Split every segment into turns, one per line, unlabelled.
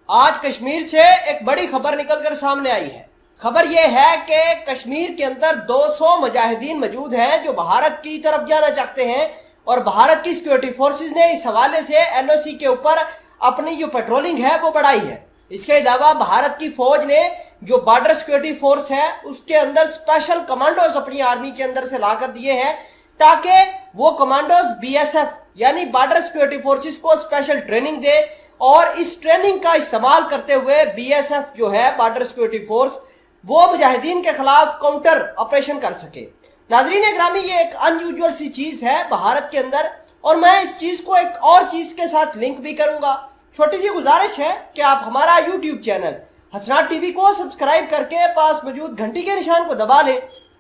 आज कश्मीर से एक बड़ी खबर निकलकर सामने आई है। खबर यह है कि कश्मीर के अंदर 200 मुजाहिदीन मौजूद हैं जो भारत की तरफ जाना चाहते हैं और भारत की सिक्योरिटी फोर्सेस ने इस हवाले से एलओसी के ऊपर अपनी जो पेट्रोलिंग है वो बढ़ाई है। इसके अलावा भारत की फौज ने जो बॉर्डर सिक्योरिटी फोर्स है उसके अंदर स्पेशल कमांडोज अपनी आर्मी के अंदर से लाकर दिए हैं ताकि वो कमांडोज बीएसएफ यानी बॉर्डर सिक्योरिटी फोर्सेस को स्पेशल ट्रेनिंग दे और इस ट्रेनिंग का इस्तेमाल करते हुए बीएसएफ जो है बॉर्डर सिक्योरिटी फोर्स वो मुजाहिदीन के खिलाफ काउंटर ऑपरेशन कर सके। नाजरीन ग्रामी, ये एक अनयूजुअल सी चीज है भारत के अंदर और मैं इस चीज को एक और चीज के साथ लिंक भी करूंगा। छोटी सी गुजारिश है कि आप हमारा यूट्यूब चैनल हसनाट टीवी को सब्सक्राइब करके पास मौजूद घंटी के निशान को दबा लें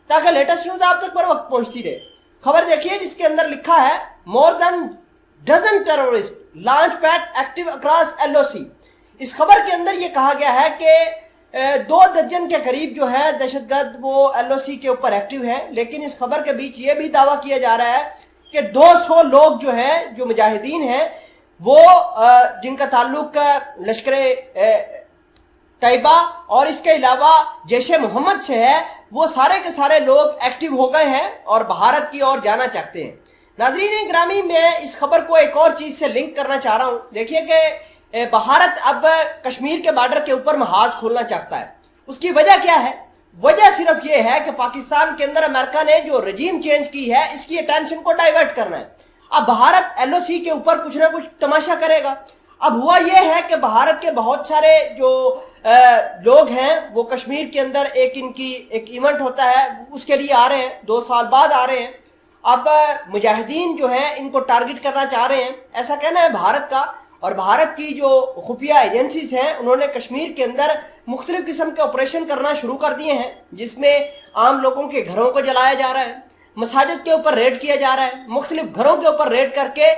ताकि लेटेस्ट न्यूज आप तक पर वक्त पहुंचती रहे। खबर देखिए जिसके अंदर लिखा है more than dozen terrorist launch pad active across LOC. इस खबर के अंदर यह कहा गया है कि 2 दर्जन के करीब जो है दहशतगर्द वो एलओसी के ऊपर एक्टिव है, लेकिन इस खबर के बीच ये भी दावा किया जा रहा है कि 200 लोग जो हैं जो मुजाहिदीन हैं वो जिनका ताल्लुक लश्कर तैयबा और इसके अलावा जैश मोहम्मद से है वो सारे के सारे लोग एक्टिव हो गए हैं और भारत की ओर जाना चाहते हैं। नाजरीन ग्रामी, मैं इस खबर को एक और चीज से लिंक करना चाह रहा हूं। देखिए कि भारत अब कश्मीर के बॉर्डर के ऊपर महाज खोलना चाहता है। उसकी वजह क्या है? वजह सिर्फ ये है कि पाकिस्तान के अंदर अमेरिका ने जो रजीम चेंज की है इसकी अटेंशन को डाइवर्ट करना है। अब भारत एलओसी के ऊपर कुछ ना कुछ तमाशा करेगा। अब हुआ यह है कि भारत के बहुत सारे जो लोग हैं वो कश्मीर के अंदर एक इवेंट होता है उसके लिए आ रहे हैं, 2 साल बाद आ रहे हैं। अब मुजाहिदीन जो है इनको टारगेट करना चाह रहे हैं, ऐसा कहना है भारत का। और भारत की जो खुफिया एजेंसीज हैं उन्होंने कश्मीर के अंदर मुख्तलिफ किस्म के ऑपरेशन करना शुरू कर दिए हैं जिसमें आम लोगों के घरों को जलाया जा रहा है, मसाजिद के ऊपर रेड किया जा रहा है, मुख्तलिफ घरों के ऊपर रेड करके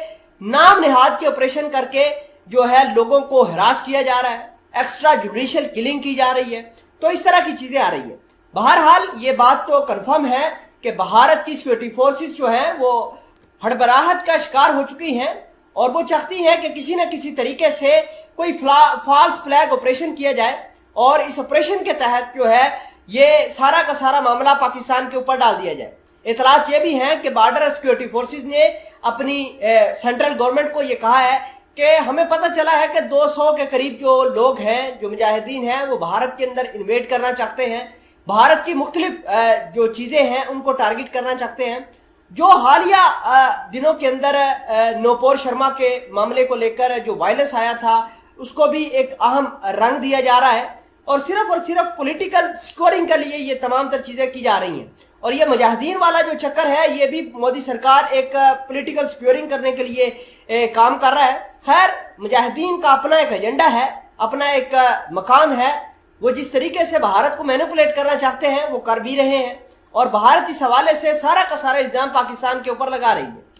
नाम निहाद के ऑपरेशन करके जो है लोगों को हरास किया जा रहा है, एक्स्ट्रा जुडिशियल किलिंग की जा रही है। तो इस तरह की चीजें आ रही है। बहरहाल ये बात तो कंफर्म है कि भारत की सिक्योरिटी फोर्सेस जो हैं वो हड़बड़ाहट का शिकार हो चुकी हैं और वो चाहती हैं कि किसी न किसी तरीके से कोई फॉल्स फ्लैग ऑपरेशन किया जाए और इस ऑपरेशन के तहत जो है ये सारा का सारा मामला पाकिस्तान के ऊपर डाल दिया जाए। इतलात ये भी हैं कि बॉर्डर सिक्योरिटी फोर्सेस ने अपनी सेंट्रल गवर्नमेंट को ये कहा है कि हमें पता चला है कि 200 के करीब जो लोग हैं जो मुजाहिदीन हैं वो भारत के अंदर इन्वेड करना चाहते हैं, भारत की मुख्तलिफ जो चीजें हैं उनको टारगेट करना चाहते हैं। जो हालिया दिनों के अंदर नौपोर शर्मा के मामले को लेकर जो वायलेंस आया था उसको भी एक अहम रंग दिया जा रहा है और सिर्फ पॉलिटिकल स्कोरिंग के लिए ये तमाम तर चीजें की जा रही हैं। और ये मुजाहिदीन वाला जो चक्कर है ये भी मोदी सरकार एक पॉलिटिकल स्कोरिंग करने के लिए काम कर रहा है। खैर, मुजाहिदीन का अपना एक एजेंडा है, अपना एक मकाम है, वो जिस तरीके से भारत को मैनिपुलेट करना चाहते हैं वो कर भी रहे हैं और भारत इस हवाले से सारा का सारा इल्जाम पाकिस्तान के ऊपर लगा रही है।